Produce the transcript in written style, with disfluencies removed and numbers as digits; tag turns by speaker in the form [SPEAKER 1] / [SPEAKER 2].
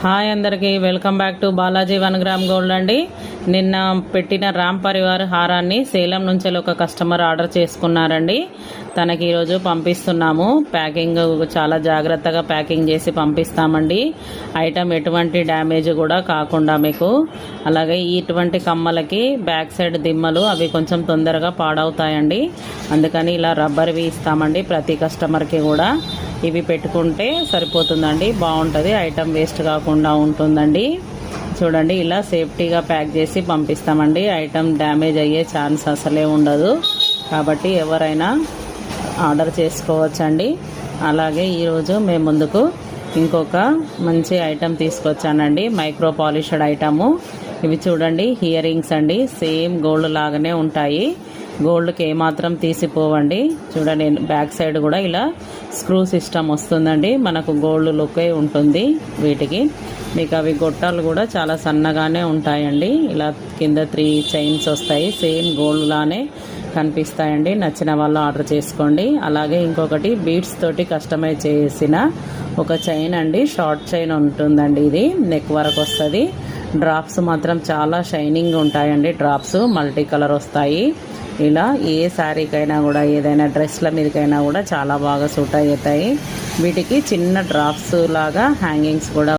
[SPEAKER 1] Hi అందరికీ welcome back to Balaji 1 gram gold అండి. నిన్న పెట్టిన రామ్ పరివార్ హారాన్ని సేలం నుంచి ఒక కస్టమర్ ఆర్డర్ చేసుకున్నారండి. తనకి ఈరోజు పంపిస్తున్నాము. ప్యాకింగ్ చాలా జాగ్రత్తగా ప్యాకింగ్ చేసి పంపిస్తామండి. ఐటమ్ ఎటువంటి డ్యామేజ్ కూడా కాకుండా మీకు. అలాగే ఇటువంటి కమ్మలకి బ్యాక్ సైడ్ దిమ్మలు అవి కొంచెం తొందరగా పాడవుతాయండి. అందుకని ఇలా రబ్బర్వి ఇస్తామండి ప్రతి కస్టమర్కి కూడా. ఇవి పెట్టుకుంటే సరిపోతుందండి, బాగుంటుంది, ఐటమ్ వేస్ట్ కాకుండా ఉంటుందండి. చూడండి, ఇలా సేఫ్టీగా ప్యాక్ చేసి పంపిస్తామండి. ఐటమ్ డ్యామేజ్ అయ్యే ఛాన్స్ అసలే ఉండదు, కాబట్టి ఎవరైనా ఆర్డర్ చేసుకోవచ్చండి. అలాగే ఈరోజు మేము ముందుకు ఇంకొక మంచి ఐటమ్ తీసుకొచ్చానండి, మైక్రో పాలిష్డ్ ఐటము. ఇవి చూడండి, ఇయర్ రింగ్స్ అండి, సేమ్ గోల్డ్ లాగానే ఉంటాయి. గోల్డ్కి ఏమాత్రం తీసిపోవండి. చూడండి, బ్యాక్ సైడ్ కూడా ఇలా స్క్రూ సిస్టమ్ వస్తుందండి. మనకు గోల్డ్ లుకే ఉంటుంది వీటికి. మీకు అవి గొట్టాలు కూడా చాలా సన్నగానే ఉంటాయండి. ఇలా కింద 3 చైన్స్ వస్తాయి, సేమ్ గోల్డ్ లానే కనిపిస్తాయండి. నచ్చిన వాళ్ళు ఆర్డర్ చేసుకోండి. అలాగే ఇంకొకటి బీడ్స్ తోటి కస్టమైజ్ చేసిన ఒక చైన్ అండి, షార్ట్ చైన్ ఉంటుందండి. ఇది నెక్ వరకు వస్తుంది. డ్రాప్స్ మాత్రం చాలా షైనింగ్ ఉంటాయండి. డ్రాప్స్ మల్టీ కలర్ వస్తాయి. ఇలా ఏ శారీకైనా కూడా, ఏదైనా డ్రెస్ల మీదకైనా కూడా చాలా బాగా సూట్ అవుతాయి. వీటికి చిన్న డ్రాప్స్ లాగా హ్యాంగింగ్స్ కూడా